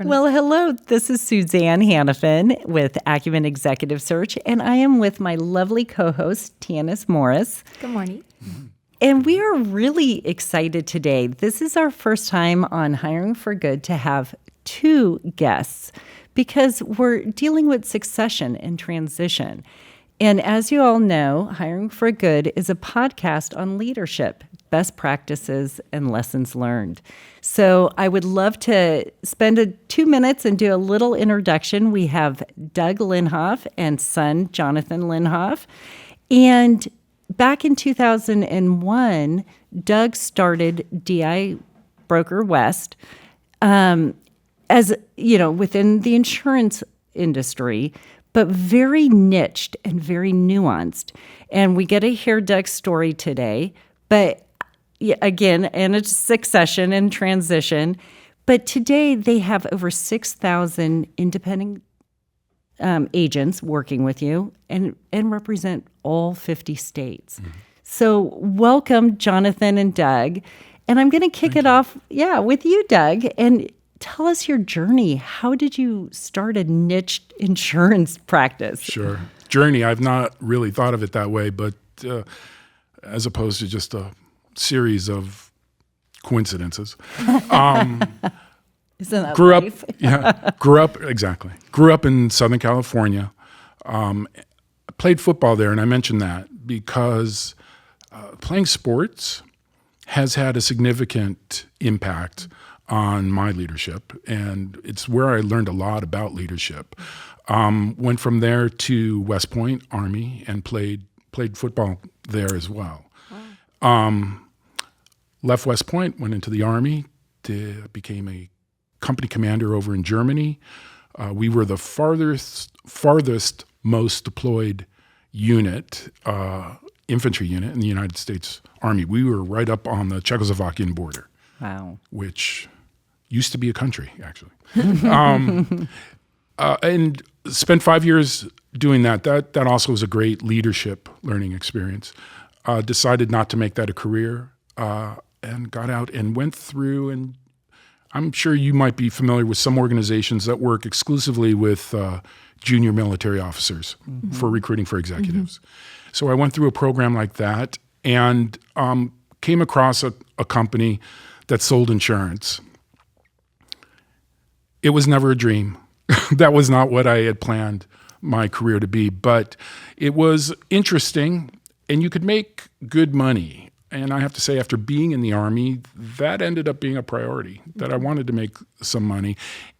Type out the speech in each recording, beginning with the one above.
Well, hello. This is Suzanne Hannafin with Acumen Executive Search, and I am with my lovely co-host, Tanis Morris. Good morning. And we are really excited today. This is our first time on Hiring for Good to have two guests because we're dealing with succession and transition. And as you all know, Hiring for Good is a podcast on leadership, best practices, and lessons learned. So I would love to spend 2 minutes and do a little introduction. We have Doug Lenhoff and son, Jonathan Lenhoff. And back in 2001, Doug started dibrokerWest as, within the insurance industry, but very niched and very nuanced. And we get to hear Doug's story today, but again, and it's succession and transition. But today they have over 6,000 independent agents working with you and represent all 50 states. Mm-hmm. So welcome, Jonathan and Doug. And I'm going to kick it off, with you, Doug. And tell us your journey. How did you start a niche insurance practice? Sure. Journey, I've not really thought of it that way, but as opposed to just a series of coincidences. Isn't that grew life? Grew up in Southern California. Played football there, and I mentioned that because playing sports has had a significant impact on my leadership, and it's where I learned a lot about leadership. Went from there to West Point Army and played football there as well. Wow. Left West Point, went into the Army, became a company commander over in Germany. We were the farthest most deployed unit, infantry unit in the United States Army. We were right up on the Czechoslovakian border. Wow. Which used to be a country, actually. And spent 5 years doing that. That also was a great leadership learning experience. Decided not to make that a career. And got out and went through, and I'm sure you might be familiar with some organizations that work exclusively with junior military officers for recruiting for executives. Mm-hmm. So I went through a program like that and came across a company that sold insurance. It was never a dream. That was not what I had planned my career to be, but it was interesting, and you could make good money. And I have to say, after being in the Army, that ended up being a priority, that I wanted to make some money.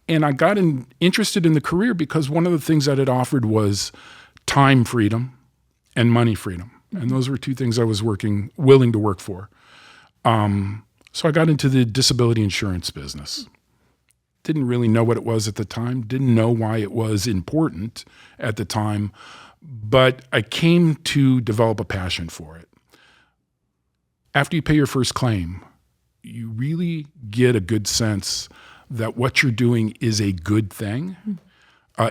And I got interested in the career because one of the things that it offered was time freedom and money freedom. And those were two things I was willing to work for. So I got into the disability insurance business. Didn't really know what it was at the time, didn't know why it was important at the time, but I came to develop a passion for it. After you pay your first claim, you really get a good sense that what you're doing is a good thing.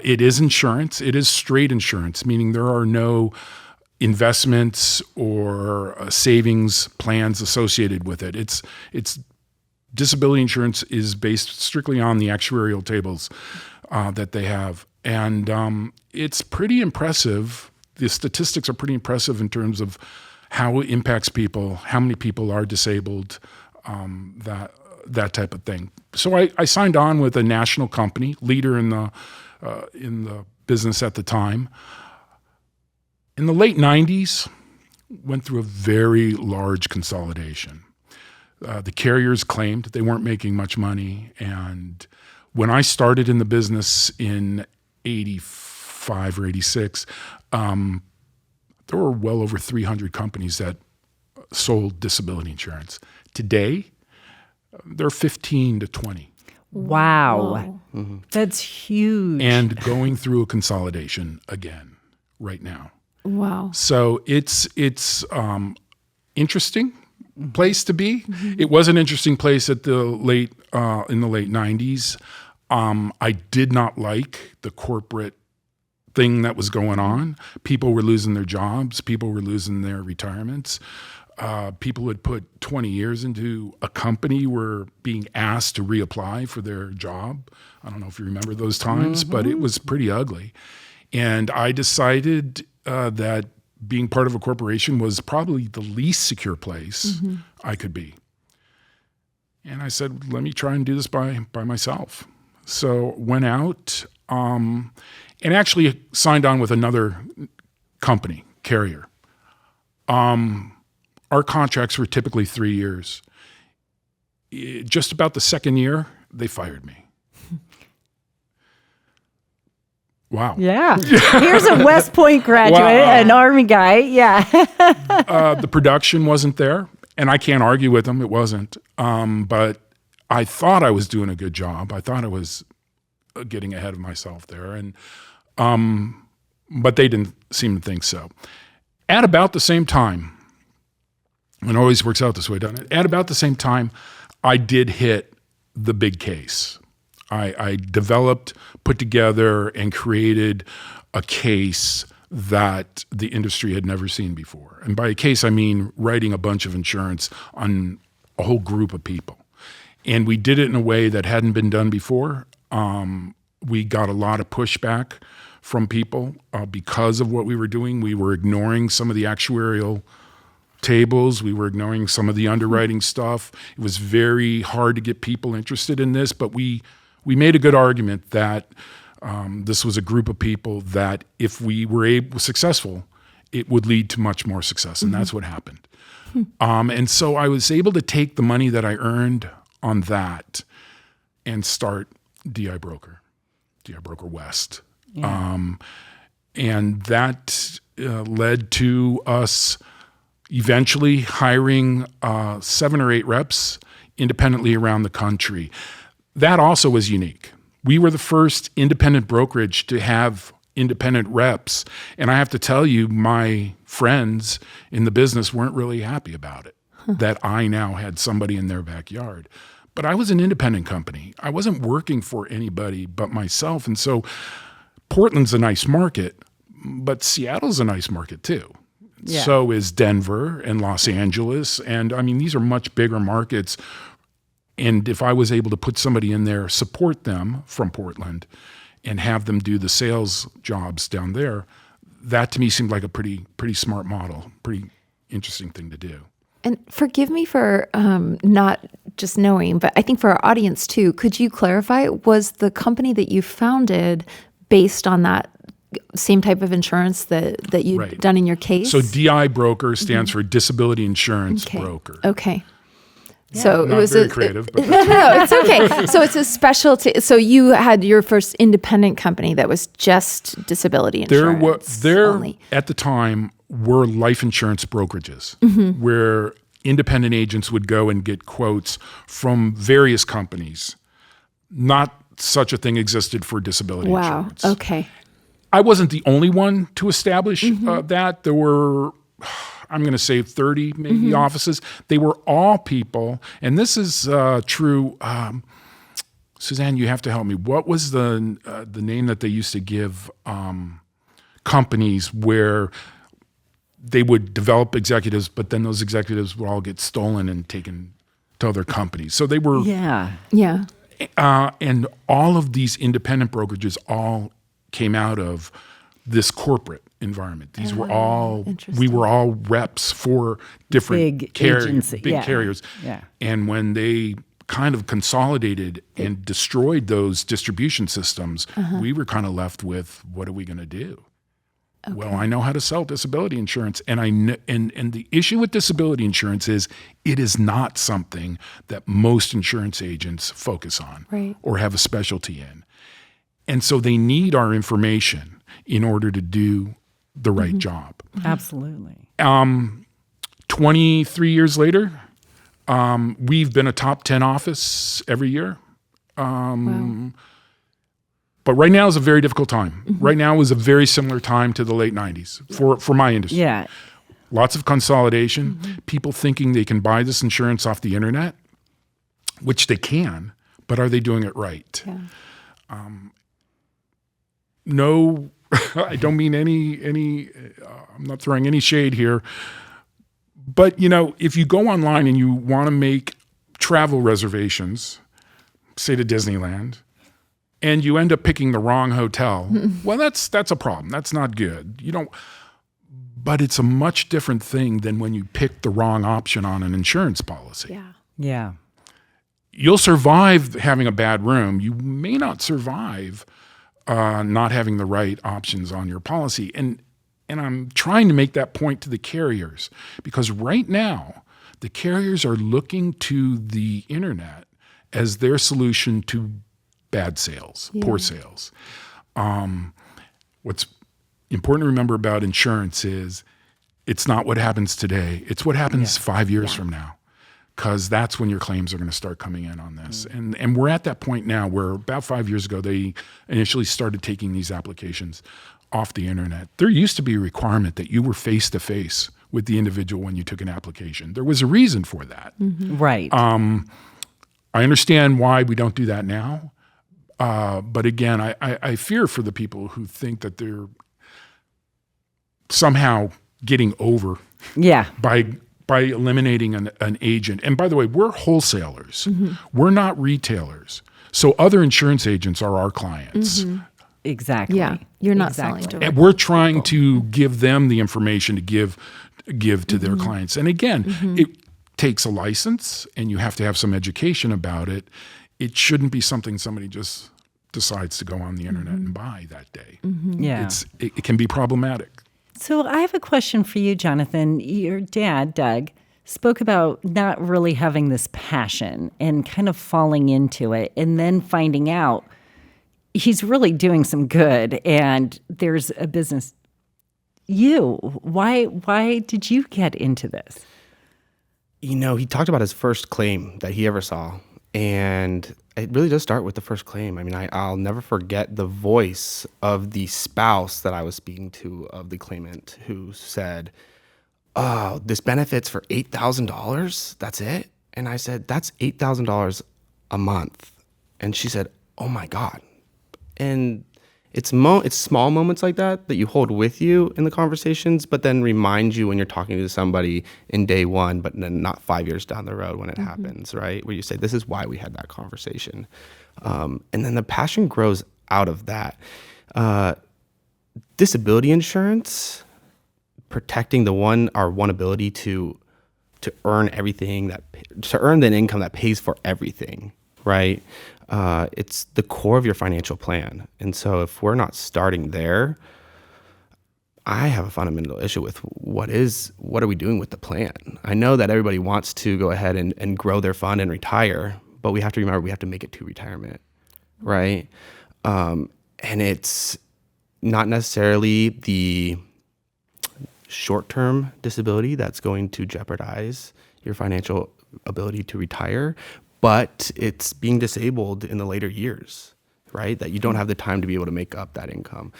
It is insurance. It is straight insurance, meaning there are no investments or savings plans associated with it. It's disability insurance is based strictly on the actuarial tables that they have. And it's pretty impressive. The statistics are pretty impressive in terms of how it impacts people, how many people are disabled, that type of thing. So I signed on with a national company, leader in the business at the time. In the late 90s, went through a very large consolidation. The carriers claimed they weren't making much money, and when I started in the business in 85 or 86, there were well over 300 companies that sold disability insurance. Today, there are 15 to 20. Wow. Mm-hmm. That's huge. And going through a consolidation again right now. Wow. So it's interesting place to be. Mm-hmm. It was an interesting place at the late in the late 90s. I did not like the corporate thing that was going on. People were losing their jobs. People were losing their retirements. people who had put 20 years into a company were being asked to reapply for their job. I don't know if you remember those times, but it was pretty ugly. And I decided that being part of a corporation was probably the least secure place I could be. And I said, let me try and do this by myself. So went out and actually signed on with another company, carrier. Our contracts were typically 3 years. Just about the second year, they fired me. Wow. Yeah. Here's a West Point graduate, an Army guy. Yeah. The production wasn't there, and I can't argue with them. It wasn't. But I thought I was doing a good job. I thought I was getting ahead of myself there, and but they didn't seem to think so. At about the same time, and it always works out this way, doesn't it? At about the same time, I did hit the big case. I developed, put together, and created a case that the industry had never seen before. And by a case, I mean writing a bunch of insurance on a whole group of people. And we did it in a way that hadn't been done before. We got a lot of pushback from people because of what we were doing. We were ignoring some of the actuarial tables. We were ignoring some of the underwriting stuff. It was very hard to get people interested in this, but we made a good argument that this was a group of people that if we were successful, it would lead to much more success, and that's what happened. And so I was able to take the money that I earned on that and start dibrokerWest. Yeah. And that led to us eventually hiring 7 or 8 reps independently around the country. That also was unique. We were the first independent brokerage to have independent reps. And I have to tell you, my friends in the business weren't really happy about it, that I now had somebody in their backyard. But I was an independent company. I wasn't working for anybody but myself. And so Portland's a nice market, but Seattle's a nice market too. Yeah. So is Denver and Los Angeles. And I mean, these are much bigger markets. And if I was able to put somebody in there, support them from Portland and have them do the sales jobs down there, that to me seemed like a pretty smart model, pretty interesting thing to do. And forgive me for not just knowing, but I think for our audience too, could you clarify, was the company that you founded based on that same type of insurance that you'd done in your case? So DI broker stands for Disability Insurance Broker. Okay. Yeah. So Not it was very creative. But no, it's okay. So it's a specialty. So you had your first independent company that was just disability insurance. There only. At the time were life insurance brokerages where independent agents would go and get quotes from various companies. Not such a thing existed for disability insurance. Wow. Okay. I wasn't the only one to establish that. There were, I'm going to say 30 maybe offices. They were all people, and this is true. Suzanne, you have to help me. What was the name that they used to give companies where they would develop executives, but then those executives would all get stolen and taken to other companies? So they were Yeah. and all of these independent brokerages all came out of this corporate environment. These were all, we were all reps for different big carriers. Yeah. And when they kind of consolidated and destroyed those distribution systems, we were kind of left with, what are we going to do? Okay. Well, I know how to sell disability insurance, and and the issue with disability insurance is it is not something that most insurance agents focus on or have a specialty in. And so they need our information in order to do the right job. Absolutely. 23 years later, we've been a top 10 office every year. Wow. But right now is a very difficult time. Right now is a very similar time to the late 90s for my industry. Yeah. Lots of consolidation, people thinking they can buy this insurance off the internet, which they can, but are they doing it right? Yeah. No, I don't mean any I'm not throwing any shade here, But, if you go online and you want to make travel reservations, say to Disneyland, and you end up picking the wrong hotel, well, that's a problem. That's not good. But it's a much different thing than when you pick the wrong option on an insurance policy. Yeah. Yeah. You'll survive having a bad room. You may not survive not having the right options on your policy. And I'm trying to make that point to the carriers, because right now the carriers are looking to the internet as their solution to bad sales, poor sales. What's important to remember about insurance is it's not what happens today. It's what happens 5 years from now, because that's when your claims are going to start coming in on this. And we're at that point now where about 5 years ago, they initially started taking these applications off the internet. There used to be a requirement that you were face-to-face with the individual when you took an application. There was a reason for that. Right. I understand why we don't do that now. But again, I fear for the people who think that they're somehow getting over by eliminating an agent. And by the way, we're wholesalers. We're not retailers. So other insurance agents are our clients. Exactly. Yeah. You're not selling directly. And we're trying to give them the information to give to their clients. And again, it takes a license and you have to have some education about it. It shouldn't be something somebody just decides to go on the internet and buy that day. Yeah. It can be problematic. So I have a question for you, Jonathan. Your dad, Doug, spoke about not really having this passion and kind of falling into it and then finding out he's really doing some good and there's a business. Why did you get into this? He talked about his first claim that he ever saw. And it really does start with the first claim. I mean, I'll never forget the voice of the spouse that I was speaking to of the claimant who said, "Oh, this benefits for $8,000? That's it?" And I said, "That's $8,000 a month." And she said, "Oh my God." And it's small moments like that you hold with you in the conversations, but then remind you when you're talking to somebody in day one, but then not 5 years down the road when it happens, right? Where you say, this is why we had that conversation. And then the passion grows out of that. Disability insurance, protecting our one ability to earn everything to earn the income that pays for everything, right? It's the core of your financial plan. And so if we're not starting there, I have a fundamental issue with what are we doing with the plan? I know that everybody wants to go ahead and grow their fund and retire, but we have to remember we have to make it to retirement, right? And it's not necessarily the short-term disability that's going to jeopardize your financial ability to retire, but it's being disabled in the later years, right? That you don't have the time to be able to make up that income.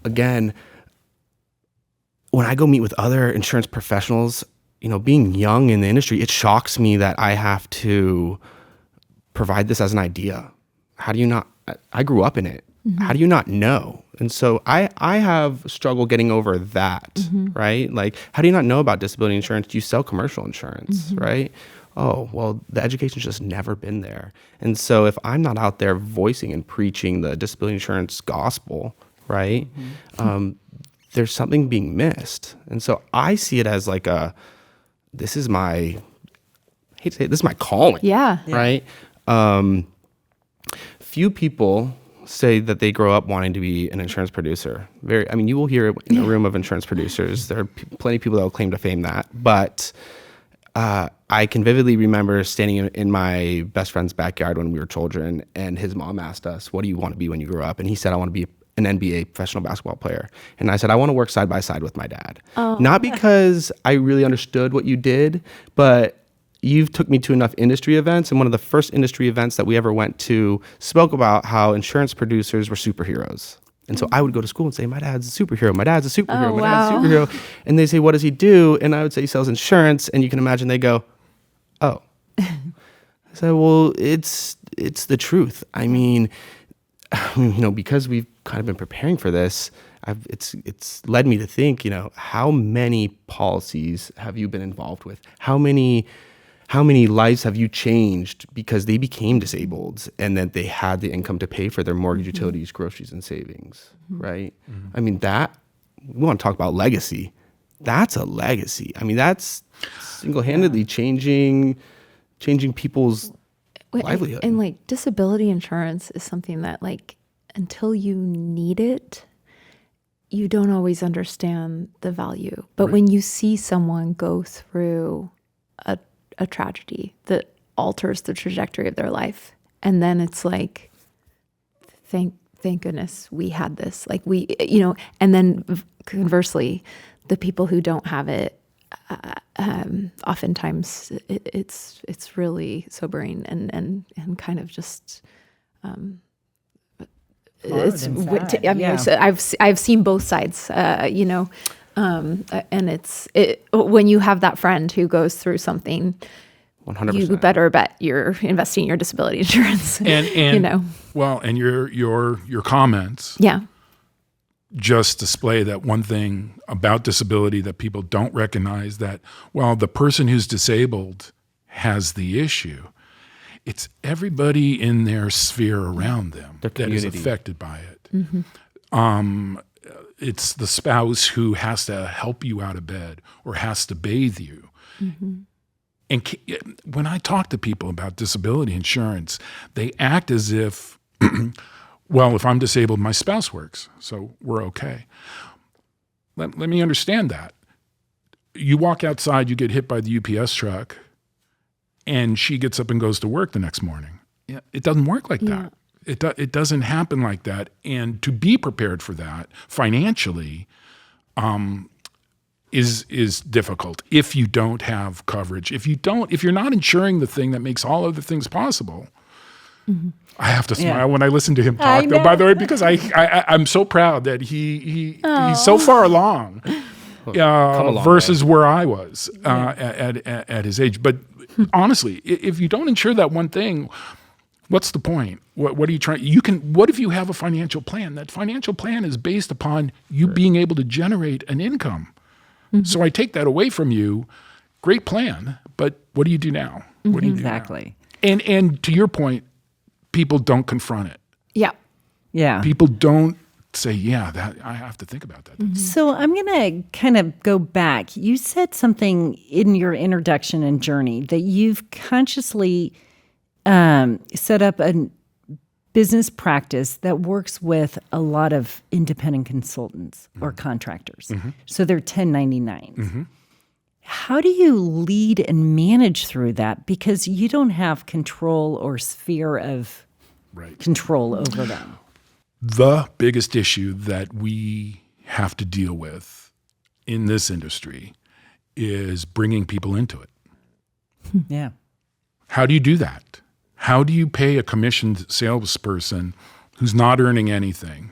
Again, when I go meet with other insurance professionals, being young in the industry, it shocks me that I have to provide this as an idea. How do you not? I grew up in it. How do you not know? And so I have struggled getting over that, right? Like, how do you not know about disability insurance? You sell commercial insurance, right? Oh, well, the education's just never been there. And so if I'm not out there voicing and preaching the disability insurance gospel, right, there's something being missed. And so I see it as like this is my calling. Yeah. Right? Few people say that they grow up wanting to be an insurance producer. You will hear it in a room of insurance producers. There are plenty of people that will claim to fame that. But I can vividly remember standing in my best friend's backyard when we were children, and his mom asked us, "What do you want to be when you grow up?" And he said, "I want to be an NBA professional basketball player." And I said, "I want to work side by side with my dad." Not because I really understood what you did, but you took me to enough industry events, and one of the first industry events that we ever went to spoke about how insurance producers were superheroes. And so I would go to school and say, "My dad's a superhero, my dad's a superhero, my dad's a superhero." And they say, "What does he do?" And I would say, "He sells insurance." And you can imagine they go, "Oh." I said, "Well, it's the truth." I mean, because we've kind of been preparing for this, it's led me to think, how many policies have you been involved with? How many lives have you changed because they became disabled and then they had the income to pay for their mortgage, utilities, groceries, and savings, right? I mean, we want to talk about legacy. That's a legacy. I mean, that's single-handedly changing people's livelihood. And like disability insurance is something that like until you need it, you don't always understand the value. But when you see someone go through a tragedy that alters the trajectory of their life, and then it's like, thank goodness we had this. Like and then conversely, the people who don't have it, oftentimes it's really sobering and kind of just I've seen both sides, and when you have that friend who goes through something, 100%. you better bet you're investing in your disability insurance. And well, and your comments just display that one thing about disability that people don't recognize, that while the person who's disabled has the issue, it's everybody in their sphere around them that is affected by it. It's the spouse who has to help you out of bed or has to bathe you. And when I talk to people about disability insurance, they act as if, well, if I'm disabled, my spouse works, so we're okay. Let me understand that. You walk outside, you get hit by the UPS truck, and she gets up and goes to work the next morning. Yeah, it doesn't work like that. It doesn't happen like that. And to be prepared for that financially is difficult if you don't have coverage. If you're not insuring the thing that makes all other things possible. I have to smile when I listen to him talk, though, by the way, because I'm so proud that he's so far along versus where I was at his age. But honestly, if you don't insure that one thing, what's the point? What are you trying? What if you have a financial plan? That financial plan is based upon you being able to generate an income. So I take that away from you. Great plan, but what do you do now? What do you do Exactly. now? And to your point, people don't confront it. Yeah. People don't say, that I have to think about that. So I'm going to kind of go back. You said something in your introduction and journey that you've consciously set up a business practice that works with a lot of independent consultants or contractors. So they're 1099s. How do you lead and manage through that? Because you don't have control or sphere of control over them. The biggest issue that we have to deal with in this industry is bringing people into it. Yeah. How do you do that? How do you pay a commissioned salesperson who's not earning anything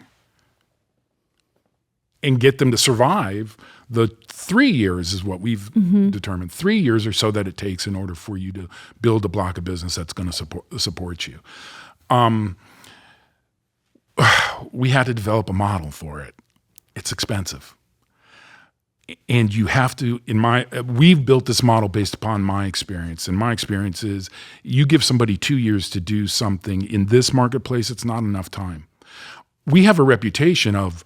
and get them to survive the 3 years is what we've determined, 3 years or so that it takes in order for you to build a block of business that's going to support you. We had to develop a model for it. It's expensive. And you have to, we've built this model based upon my experience. And my experience is you give somebody 2 years to do something in this marketplace, it's not enough time. We have a reputation of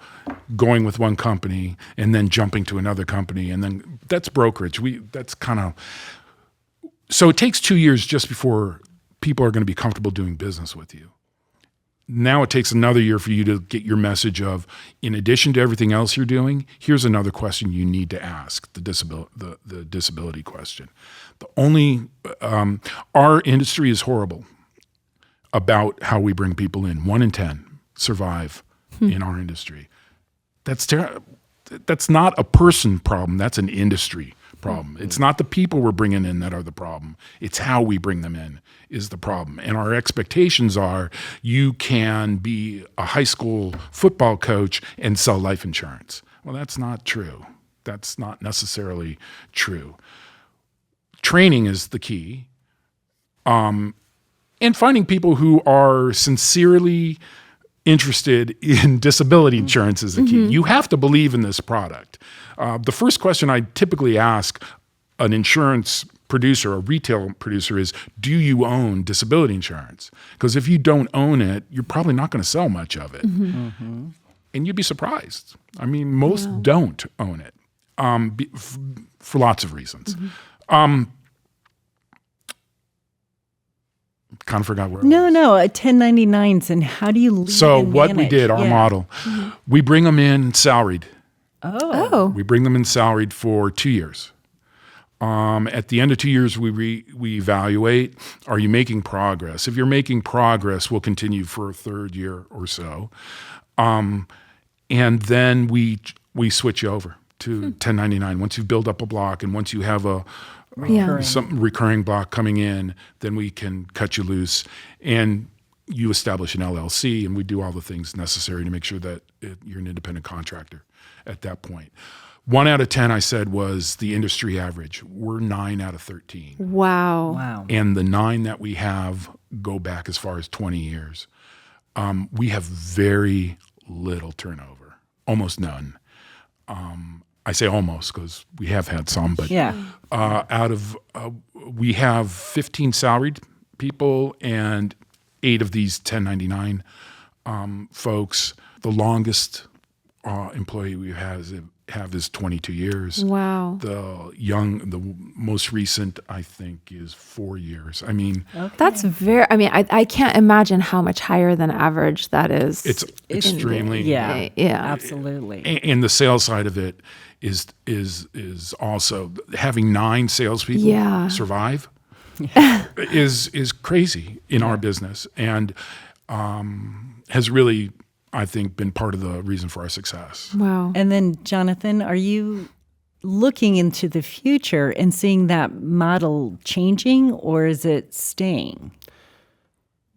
going with one company and then jumping to another company. And then that's brokerage. So it takes 2 years just before people are going to be comfortable doing business with you. Now it takes another year for you to get your message of, in addition to everything else you're doing, here's another question you need to ask, the disability question. Our industry is horrible about how we bring people in. 1 in 10 survive in our industry. That's not a person problem, that's an industry problem. It's not the people we're bringing in that are the problem. It's how we bring them in is the problem. And our expectations are you can be a high school football coach and sell life insurance. Well, that's not true. That's not necessarily true. Training is the key. And finding people who are sincerely interested in disability insurance is the key. You have to believe in this product. The first question I typically ask an insurance producer, a retail producer, is, do you own disability insurance? Because if you don't own it, you're probably not going to sell much of it. And you'd be surprised. I mean, most don't own it for lots of reasons. Kind of forgot where. No, 1099s, and how do you lead So and what we manage? did, our model, we bring them in salaried. Oh. We bring them in salaried for 2 years. At the end of 2 years, we evaluate. Are you making progress? If you're making progress, we'll continue for a third year or so, and then we switch you over to 1099. Once you've built up a block, and once you have some recurring block coming in, then we can cut you loose, and you establish an LLC, and we do all the things necessary to make sure that you're an independent contractor at that point. 1 out of 10, I said, was the industry average. We're 9 out of 13. Wow. And the 9 that we have go back as far as 20 years. We have very little turnover, almost none. I say almost because we have had some, but we have 15 salaried people and 8 of these 1099 folks. The longest employee we have is 22 years. Wow. The most recent, I think, is 4 years. I mean, That's I can't imagine how much higher than average that is. it's extremely, Yeah. Absolutely. and the sales side of it is also having 9 salespeople survive is crazy in our business, and has really, I think, been part of the reason for our success. Wow. And then, Jonathan, are you looking into the future and seeing that model changing, or is it staying?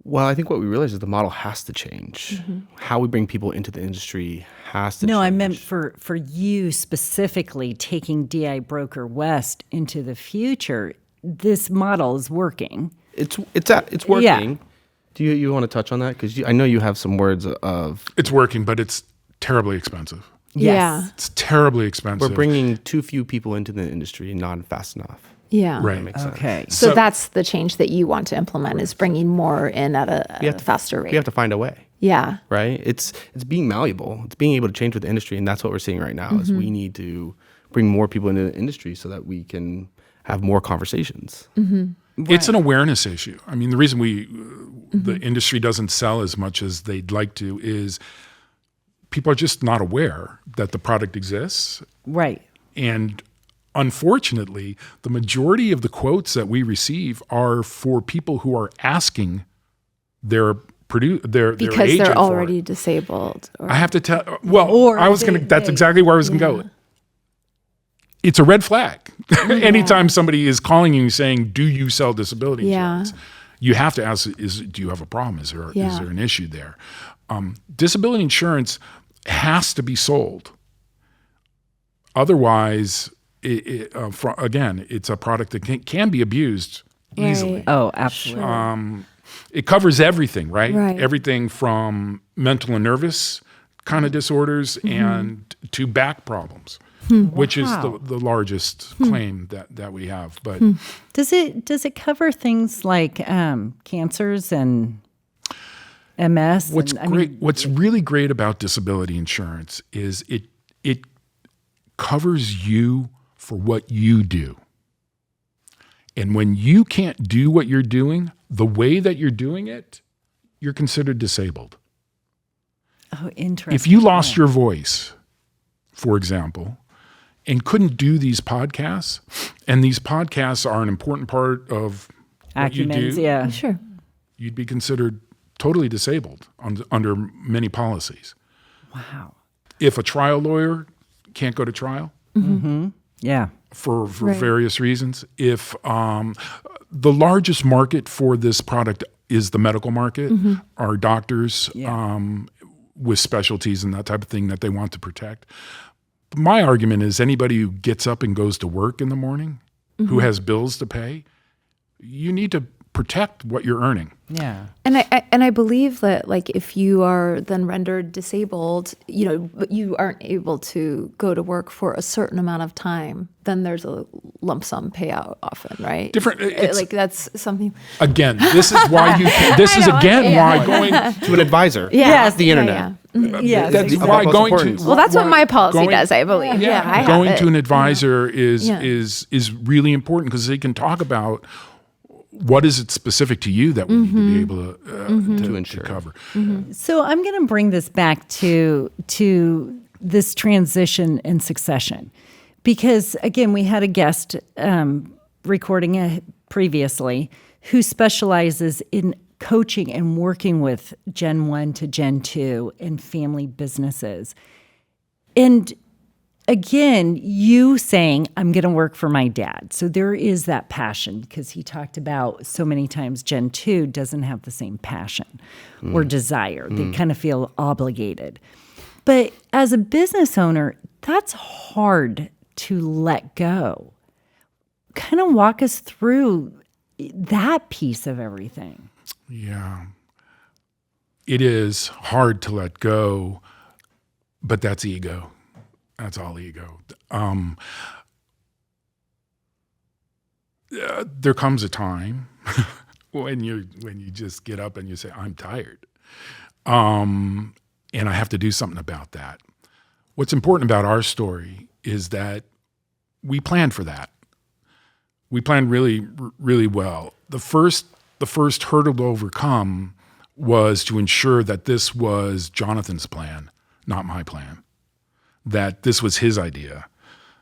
Well, I think what we realize is the model has to change. How we bring people into the industry has to change. No, I meant for you specifically, taking dibrokerWest into the future. This model is working. It's working. Yeah. Do you want to touch on that? Because I know you have some words of. It's working, but it's terribly expensive. Yeah. It's terribly expensive. We're bringing too few people into the industry, not fast enough. Yeah. Right. Makes sense. Okay. So that's the change that you want to implement, is bringing more in at a faster rate. We have to find a way. Yeah. Right? It's being malleable. It's being able to change with the industry, and that's what we're seeing right now. Is we need to bring more people into the industry so that we can have more conversations. It's an awareness issue. I mean, the reason the industry doesn't sell as much as they'd like to is people are just not aware that the product exists. Right. And unfortunately, the majority of the quotes that we receive are for people who are asking their Because agent they're for already it. disabled. Or, I have to tell. Well, Or that's exactly where I was going to go. It's a red flag. Anytime somebody is calling you saying, "Do you sell disability insurance?" You have to ask, do you have a problem? Is there an issue there? Disability insurance has to be sold. Otherwise, it's a product that can be abused easily. Oh, absolutely. It covers everything, right? Right. Everything from mental and nervous kind of disorders and to back problems. Which is the largest claim that we have. But Does it cover things like cancers and MS? What's really great about disability insurance is it covers you for what you do. And when you can't do what you're doing, the way that you're doing it, you're considered disabled. Oh, interesting. If you lost your voice, for example, and couldn't do these podcasts, and these podcasts are an important part of what you do, yeah. Sure. you'd be considered totally disabled under many policies. Wow. If a trial lawyer can't go to trial Yeah. for various reasons, if the largest market for this product is the medical market, are doctors with specialties and that type of thing that they want to protect. My argument is anybody who gets up and goes to work in the morning, who has bills to pay, you need to protect what you're earning. Yeah. And I believe that, like, if you are then rendered disabled, you aren't able to go to work for a certain amount of time, then there's a lump sum payout often, right? It's- that's something. Again, this is why why going To an advisor. Yes, the internet. Yes, that's exactly. why Most going important. to Well, that's what my policy going- does, I believe. Yeah, I have going it. to an advisor Yeah. is really important because they can talk about what is it specific to you that we need to be able to ensure. cover. So I'm going to bring this back to this transition and succession, because again, we had a guest recording previously who specializes in coaching and working with Gen 1 to Gen 2 in family businesses. And again, you saying, I'm going to work for my dad. So there is that passion, because he talked about so many times Gen 2 doesn't have the same passion or desire. They kind of feel obligated. But as a business owner, that's hard to let go. Kind of walk us through that piece of everything. Yeah. It is hard to let go, but that's ego. That's all ego. There comes a time when you just get up and you say, I'm tired. And I have to do something about that. What's important about our story is that we planned for that. We planned really, really well. The first hurdle to overcome was to ensure that this was Jonathan's plan, not my plan. That this was his idea,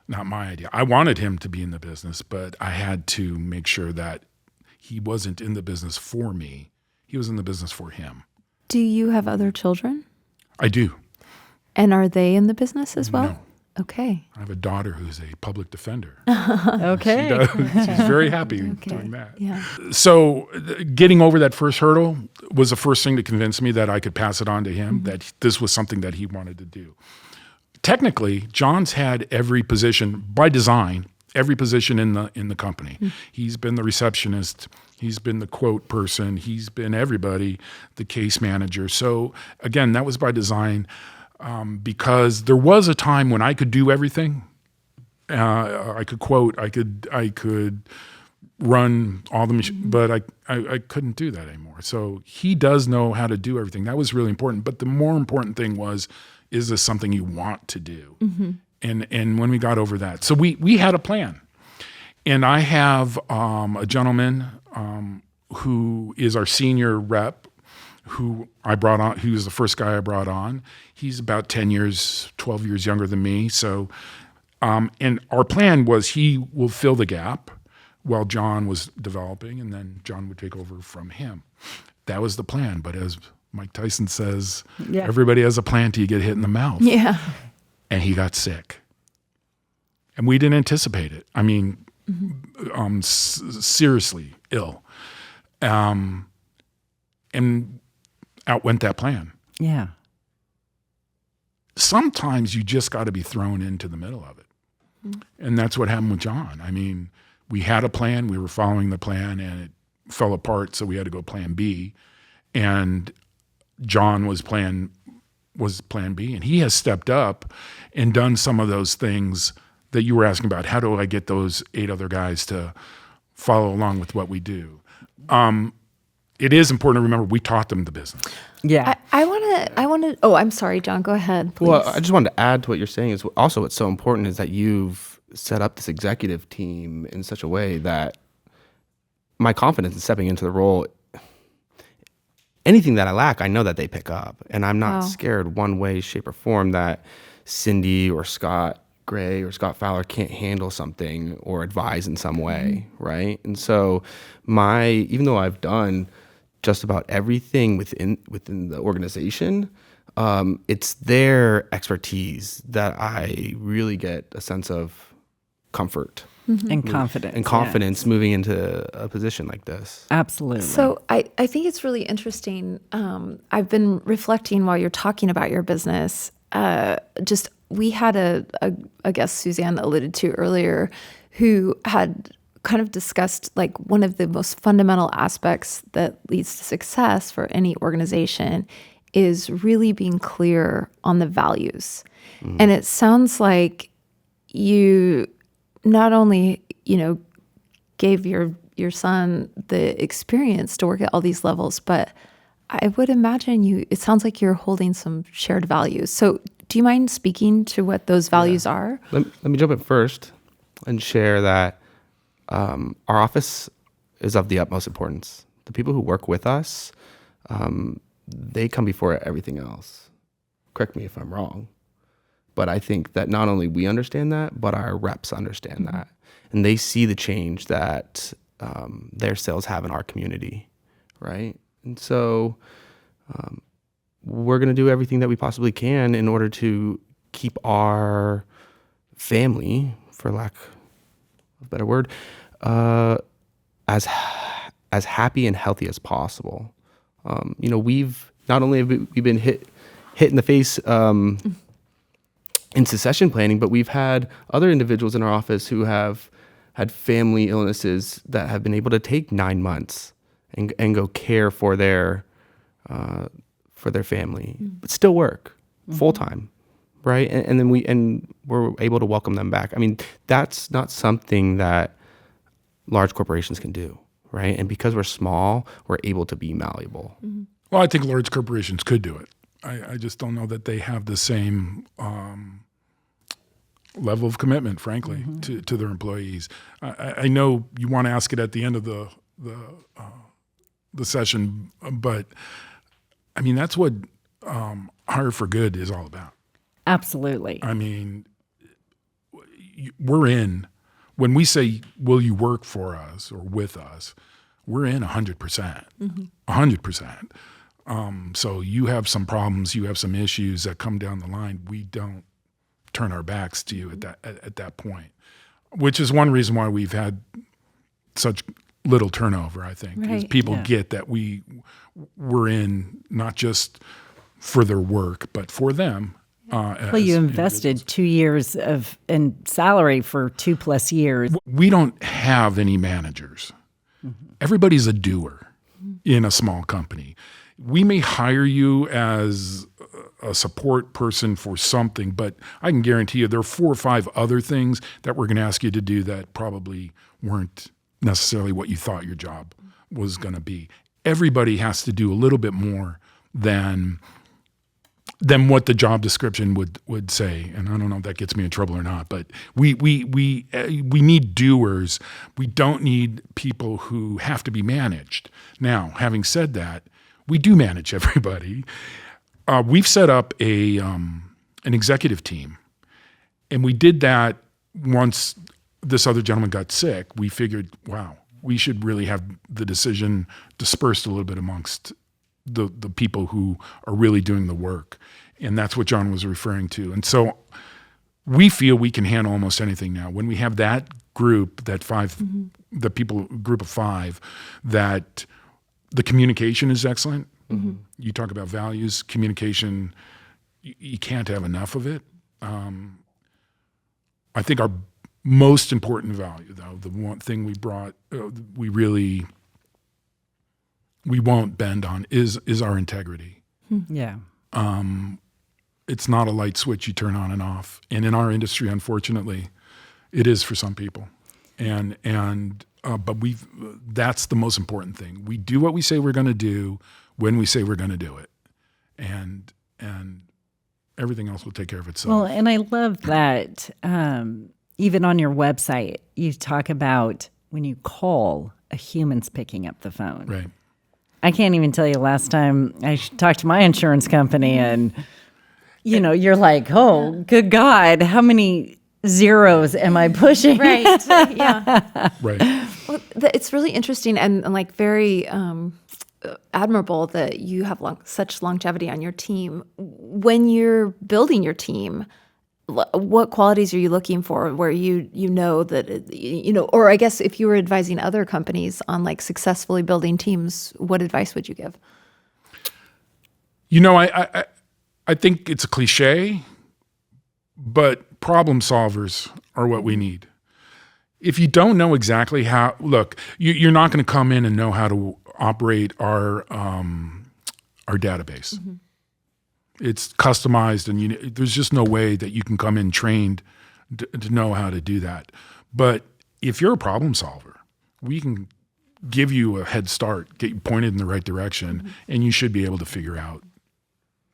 not my idea. I wanted him to be in the business, but I had to make sure that he wasn't in the business for me. He was in the business for him. Do you have other children? I do. And are they in the business as well? No. Okay. I have a daughter who's a public defender. Okay. She's very happy doing that. Yeah. So getting over that first hurdle was the first thing to convince me that I could pass it on to him, that this was something that he wanted to do. Technically, John's had every position by design, every position in the company. He's been the receptionist, he's been the quote person, he's been everybody, the case manager. So again, that was by design, because there was a time when I could do everything. I could quote, I could run all the machines, but I couldn't do that anymore. So he does know how to do everything. That was really important. But the more important thing was, is this something you want to do? And when we got over that, so we had a plan. And I have a gentleman who is our senior rep, who I brought on, who was the first guy I brought on. He's about 12 years younger than me. So, and our plan was he will fill the gap while John was developing, and then John would take over from him. That was the plan. But as Mike Tyson says, everybody has a plan till you get hit in the mouth. Yeah. And he got sick. And we didn't anticipate it. I mean, seriously ill. And out went that plan. Yeah. Sometimes you just got to be thrown into the middle of it. And that's what happened with John. I mean, we had a plan, we were following the plan, and it fell apart, so we had to go plan B. And John was plan B, and he has stepped up and done some of those things that you were asking about. How do I get those 8 other guys to follow along with what we do? It is important to remember we taught them the business. Yeah. I want to. Oh, I'm sorry, John. Go ahead, please. Well, I just wanted to add to what you're saying is also what's so important is that you've set up this executive team in such a way that my confidence in stepping into the role, anything that I lack, I know that they pick up. And I'm not scared one way, shape, or form that Cindy or Scott Gray or Scott Fowler can't handle something or advise in some way, right? And so even though I've done just about everything within the organization, it's their expertise that I really get a sense of comfort And confidence. and confidence moving into a position like this. Absolutely. So I think it's really interesting. I've been reflecting while you're talking about your business. We had a guest Suzanne alluded to earlier who had kind of discussed like one of the most fundamental aspects that leads to success for any organization is really being clear on the values. And it sounds like you not only, gave your son the experience to work at all these levels, but I would imagine it sounds like you're holding some shared values. So do you mind speaking to what those values are? Let me jump in first and share that our office is of the utmost importance. The people who work with us, they come before everything else. Correct me if I'm wrong. But I think that not only we understand that, but our reps understand that. And they see the change that their sales have in our community, right? And so we're going to do everything that we possibly can in order to keep our family, for lack of a better word, as happy and healthy as possible. We've not only have we been hit in the face in succession planning, but we've had other individuals in our office who have had family illnesses that have been able to take 9 months and go care for their family, but still work full time, right? And then we're able to welcome them back. I mean, that's not something that large corporations can do, right? And because we're small, we're able to be malleable. Well, I think large corporations could do it. I just don't know that they have the same level of commitment, frankly, to their employees. I know you want to ask it at the end of the session, but I mean, that's what Hire for Good is all about. Absolutely. I mean, we're in. When we say, will you work for us or with us, we're in 100%. 100%. So you have some problems, you have some issues that come down the line. We don't turn our backs to you at that point, which is one reason why we've had such little turnover, I think, is people get that we're in not just for their work, but for them. Well, you invested 2 years in salary for 2+ years. We don't have any managers. Everybody's a doer in a small company. We may hire you as a support person for something, but I can guarantee you there are 4 or 5 other things that we're going to ask you to do that probably weren't necessarily what you thought your job was going to be. Everybody has to do a little bit more than what the job description would say. And I don't know if that gets me in trouble or not, but we need doers. We don't need people who have to be managed. Now, having said that, we do manage everybody. We've set up an executive team, and we did that once this other gentleman got sick. We figured, wow, we should really have the decision dispersed a little bit amongst the people who are really doing the work. And that's what John was referring to. And so we feel we can handle almost anything now. When we have that group, that group of 5, that the communication is excellent. You talk about values, communication, you can't have enough of it. I think our most important value, though, the one thing we brought, we won't bend on is our integrity. Yeah. It's not a light switch you turn on and off. And in our industry, unfortunately, it is for some people. But that's the most important thing. We do what we say we're going to do when we say we're going to do it. And everything else will take care of itself. Well, and I love that even on your website, you talk about when you call, a human's picking up the phone. Right. I can't even tell you last time I talked to my insurance company and, you're like, oh, good God, how many zeros am I pushing? Right. Yeah. Right. Well, it's really interesting and like very admirable that you have such longevity on your team. When you're building your team, what qualities are you looking for where you know that, or I guess if you were advising other companies on like successfully building teams, what advice would you give? I think it's a cliche, but problem solvers are what we need. if you don't know exactly how, look, you're not going to come in and know how to operate our database. Mm-hmm. It's customized, and there's just no way that you can come in trained to know how to do that. But if you're a problem solver, we can give you a head start, get you pointed in the right direction, mm-hmm. and you should be able to figure out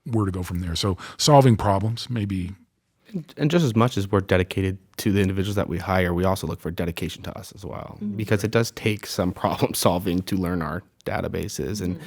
where to go from there. So solving problems, maybe. And just as much as we're dedicated to the individuals that we hire, we also look for dedication to us as well, mm-hmm. because it does take some problem solving to learn our databases. Mm-hmm.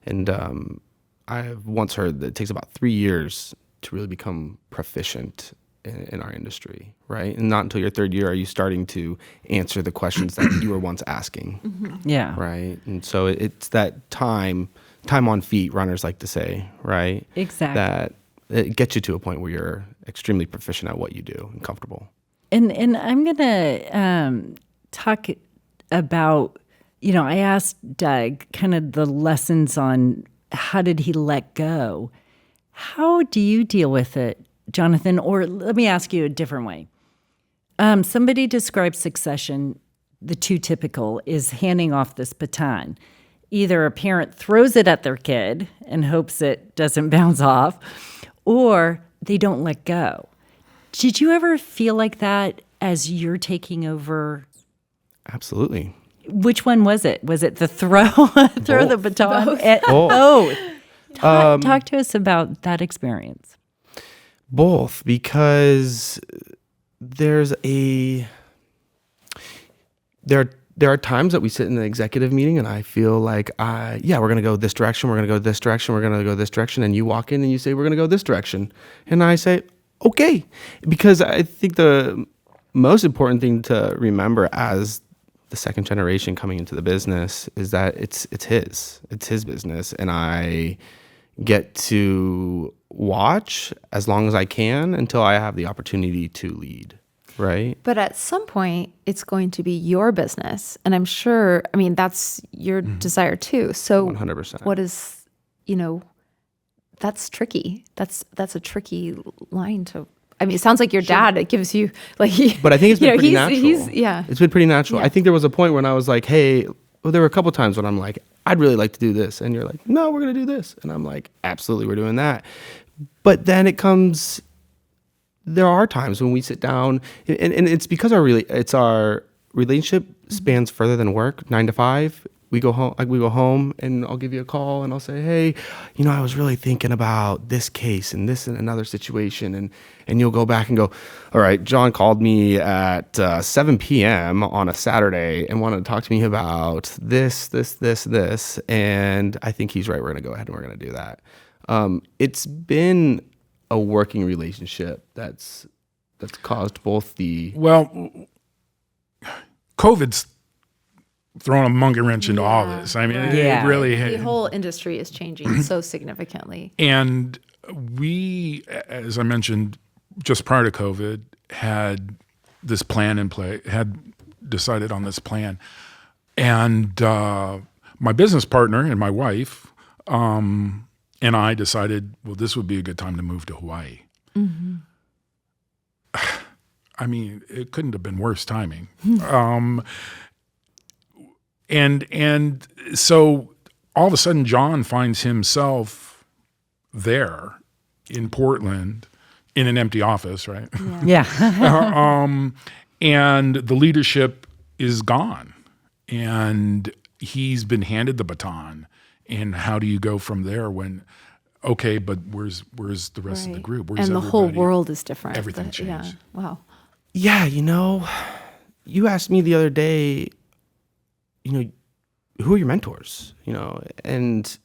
And I've once heard that it takes about 3 years to really become proficient in our industry, right? And not until your third year are you starting to answer the questions that you were once asking. Mm-hmm. Yeah. Right. And so it's that time on feet, runners like to say, right? Exactly. That it gets you to a point where you're extremely proficient at what you do and comfortable. And I'm going to talk about, I asked Doug kind of the lessons on how did he let go. How do you deal with it, Jonathan? Or let me ask you a different way. Somebody describes succession, the too typical is handing off this baton. Either a parent throws it at their kid and hopes it doesn't bounce off, or they don't let go. Did you ever feel like that as you're taking over? Absolutely. Which one was it? Was it the throw the baton? Talk to us about that experience. Both, because there are times that we sit in an executive meeting and I feel like, we're going to go this direction, we're going to go this direction, we're going to go this direction. And you walk in and you say, we're going to go this direction. And I say, okay. Because I think the most important thing to remember as the second generation coming into the business is that it's his business. And I get to watch as long as I can until I have the opportunity to lead. Right. But at some point, it's going to be your business. And I'm sure, that's your mm-hmm. desire too. So 100%. What is, that's tricky. That's a tricky line to, it sounds like your dad, it gives you like, but I think it's been pretty natural. Yeah. It's been pretty natural. Yeah. I think there was a point when I was like, hey, there were a couple times when I'm like, I'd really like to do this. And you're like, no, we're going to do this. And I'm like, absolutely, we're doing that. But then there are times when we sit down and it's because our relationship spans further than work, 9 to 5. We go home and I'll give you a call and I'll say, hey, I was really thinking about this case and this and another situation. And you'll go back and go, all right, John called me at 7 p.m. on a Saturday and wanted to talk to me about this. And I think he's right. We're going to go ahead and we're going to do that. It's been a working relationship that's caused both the... Well, COVID's thrown a monkey wrench into all this. It really... The whole industry is changing so significantly. And we, as I mentioned, just prior to COVID, had this plan in play, had decided on this plan. And my business partner and my wife... and I decided, well, this would be a good time to move to Hawaii. Mm-hmm. It couldn't have been worse timing. And so all of a sudden, John finds himself there in Portland in an empty office, right? Yeah. And the leadership is gone. And he's been handed the baton. And how do you go from there when, okay, but where's the rest of the group? Where's and the whole world is different. Everything changed. Yeah. Wow. Yeah, you asked me the other day, who are your mentors? And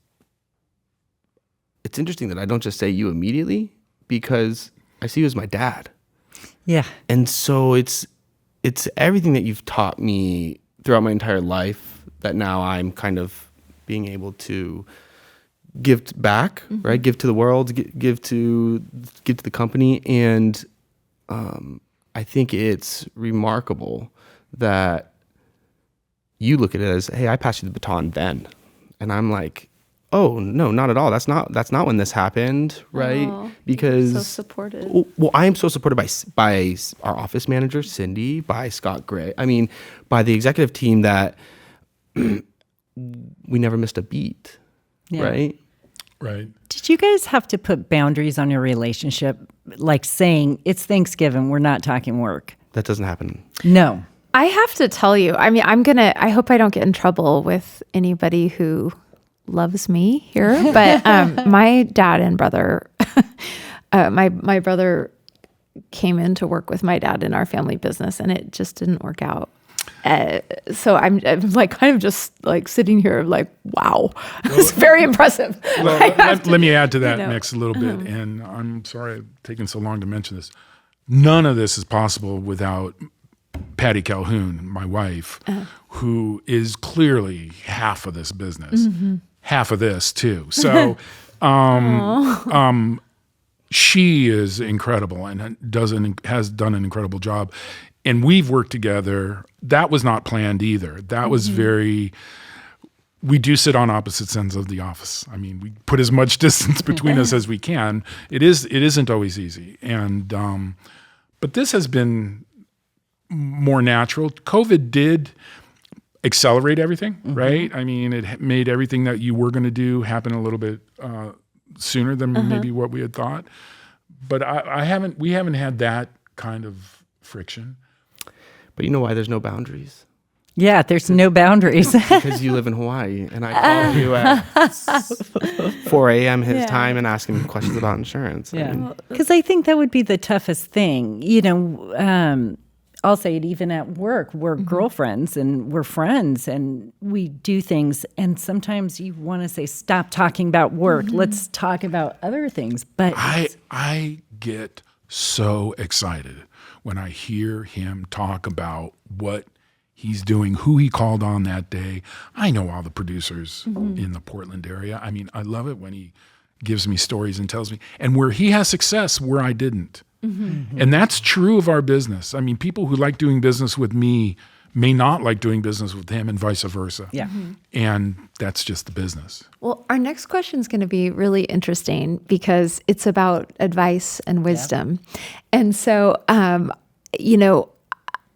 it's interesting that I don't just say you immediately because I see you as my dad. Yeah. And so it's everything that you've taught me throughout my entire life that now I'm kind of being able to give back, mm-hmm. right? Give to the world, give to the company. And I think it's remarkable that you look at it as, hey, I passed you the baton then. And I'm like, oh no, not at all. That's not when this happened, right? Oh, Because so supportive. well, I am so supported by our office manager Cindy, by Scott Gray. I mean, by the executive team that we never missed a beat, Yeah. right? Right. Did you guys have to put boundaries on your relationship, like saying it's Thanksgiving, we're not talking work? That doesn't happen. No. I have to tell you, I mean, I hope I don't get in trouble with anybody who loves me here, but my dad and brother, my brother came in to work with my dad in our family business, and it just didn't work out. So I'm like kind of just like sitting here like, wow, it's very impressive. Well, let me add to that mix a little bit, Uh-huh. and I'm sorry I've taken so long to mention this. None of this is possible without Patty Calhoun, my wife, who is clearly half of this business, half of this too. So she is incredible and has done an incredible job. And we've worked together. That was not planned either. That was we do sit on opposite ends of the office. I mean, we put as much distance between us as we can. It isn't always easy. And but this has been more natural. COVID did accelerate everything, right? I mean, it made everything that you were going to do happen a little bit sooner than maybe what we had thought. But we haven't had that kind of friction. But you know why there's no boundaries? Yeah, there's no boundaries. Because you live in Hawaii, and I call you at 4 a.m. his time and ask him questions about insurance. I mean, Because I think that would be the toughest thing. You know, I'll say it even at work. We're girlfriends and we're friends and we do things. And sometimes you want to say, stop talking about work. Let's talk about other things. But I get so excited when I hear him talk about what he's doing, who he called on that day. I know all the producers in the Portland area. I mean, I love it when he gives me stories and tells me, and where he has success, where I didn't. And that's true of our business. I mean, people who like doing business with me may not like doing business with him and vice versa. Yeah. And that's just the business. Well, our next question is going to be really interesting because it's about advice and wisdom. And so, you know,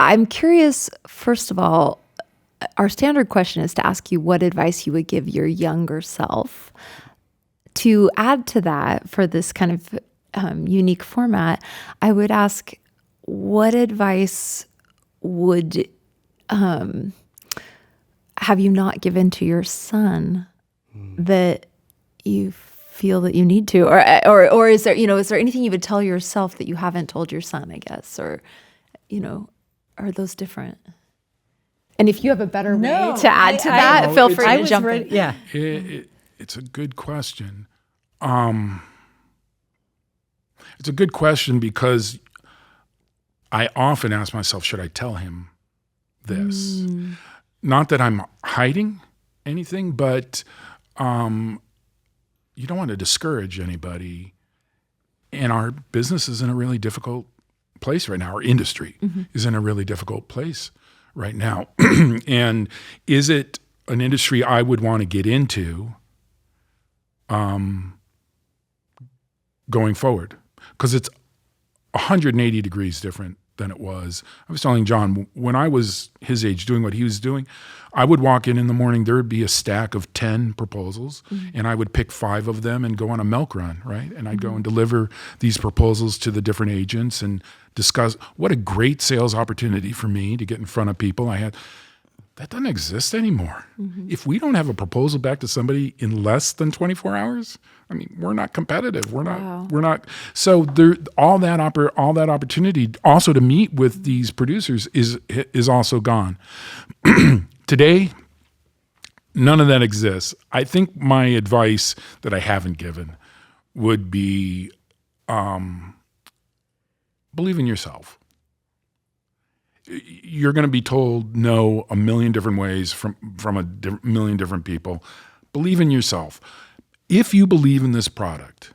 I'm curious, first of all, our standard question is to ask you what advice you would give your younger self. To add to that, for this kind of unique format, I would ask, what advice would have you not given to your son that you feel that you need to, or is there, you know, is there anything you would tell yourself that you haven't told your son, I guess, or, you know, are those different? And if you have a better way to add to that, feel free to jump in. Yeah. It's a good question. It's a good question because I often ask myself, should I tell him this? Not that I'm hiding anything, but you don't want to discourage anybody. And our business is in a really difficult place right now. Our industry is in a really difficult place right now. And is it an industry I would want to get into going forward? Because it's 180 degrees different than it was. I was telling John, when I was his age doing what he was doing, I would walk in the morning, there would be a stack of 10 proposals, and I would pick 5 of them and go on a milk run, right? And I'd go and deliver these proposals to the different agents and discuss what a great sales opportunity for me to get in front of people. That doesn't exist anymore. If we don't have a proposal back to somebody in less than 24 hours, I mean, we're not competitive. We're not. So there, all that opportunity also to meet with these producers is also gone. Today, none of that exists. I think my advice that I haven't given would be believe in yourself. You're going to be told no a million different ways from a million different people. Believe in yourself. If you believe in this product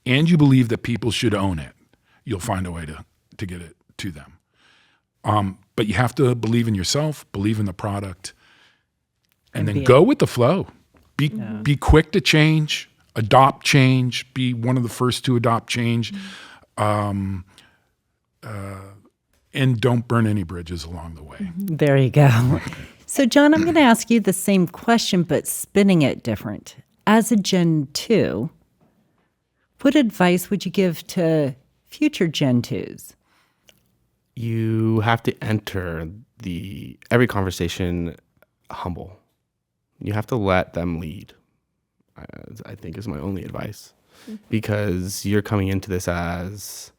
and you believe that people should own it, you'll find a way to get it to them. But you have to believe in yourself, believe in the product, and then go with the flow. Be quick to change, adopt change, be one of the first to adopt change, and don't burn any bridges along the way. There you go. So, John, I'm going to ask you the same question, but spinning it different. As a Gen 2, what advice would you give to future Gen 2s? You have to enter every conversation humble. You have to let them lead, I think is my only advice. Because you're coming into this as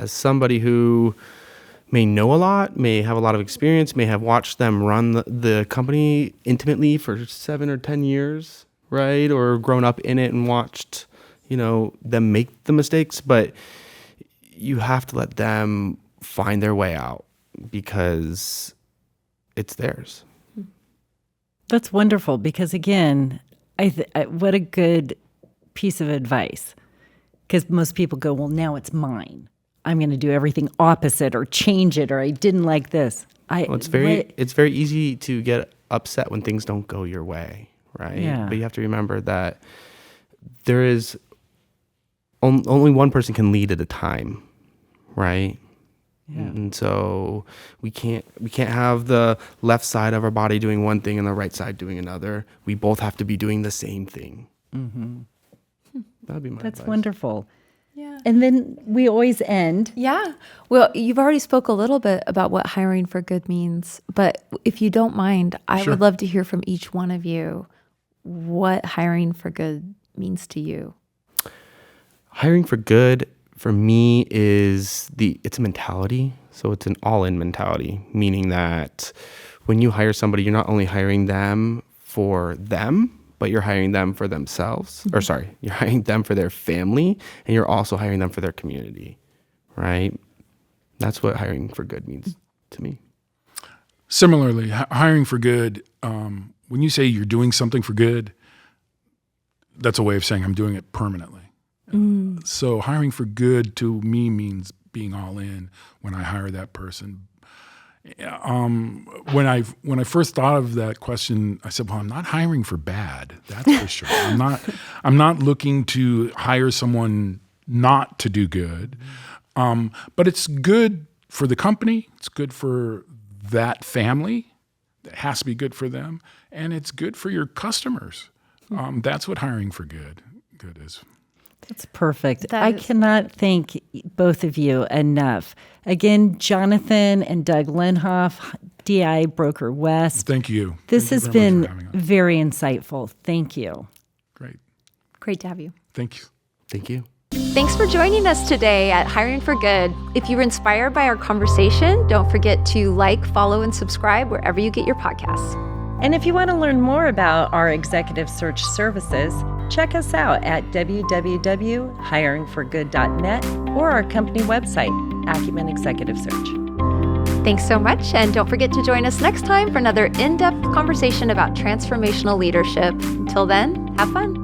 somebody who may know a lot, may have a lot of experience, may have watched them run the company intimately for 7 or 10 years, right? Or grown up in it and watched, them make the mistakes. But you have to let them find their way out because it's theirs. That's wonderful because, again, what a good piece of advice. Because most people go, well, now it's mine. I'm going to do everything opposite or change it, or I didn't like this. It's very easy to get upset when things don't go your way, right? Yeah. But you have to remember that there is only one person can lead at a time, right? Yeah. And so we can't have the left side of our body doing one thing and the right side doing another. We both have to be doing the same thing. Mm-hmm. That'd be my That's advice. wonderful. Yeah. And then we always end. Yeah. Well, you've already spoke a little bit about what hiring for good means, but if you don't mind, I Sure. would love to hear from each one of you what hiring for good means to you. Hiring for good for me it's a mentality. So it's an all-in mentality, meaning that when you hire somebody, you're not only hiring them for them, but you're hiring them for themselves. Or sorry, you're hiring them for their family, and you're also hiring them for their community, right? That's what hiring for good means to me. Similarly, hiring for good, when you say you're doing something for good, that's a way of saying I'm doing it permanently. So hiring for good to me means being all in when I hire that person. When I first thought of that question, I said, "Well, I'm not hiring for bad. That's for sure. I'm not looking to hire someone not to do good. But it's good for the company. It's good for that family. It has to be good for them, and it's good for your customers. That's what hiring for good is." That's perfect. I cannot thank both of you enough. Again, Jonathan and Doug Lenhoff, dibrokerWest. Thank you. This Thank has you very much for been having us. very insightful. Thank you. Great. Great to have you. Thank you. Thank you. Thanks for joining us today at Hiring for Good. If you were inspired by our conversation, don't forget to like, follow, and subscribe wherever you get your podcasts. And if you want to learn more about our executive search services, check us out at www.hiringforgood.net or our company website, Acumen Executive Search. Thanks so much, and don't forget to join us next time for another in-depth conversation about transformational leadership. Until then, have fun.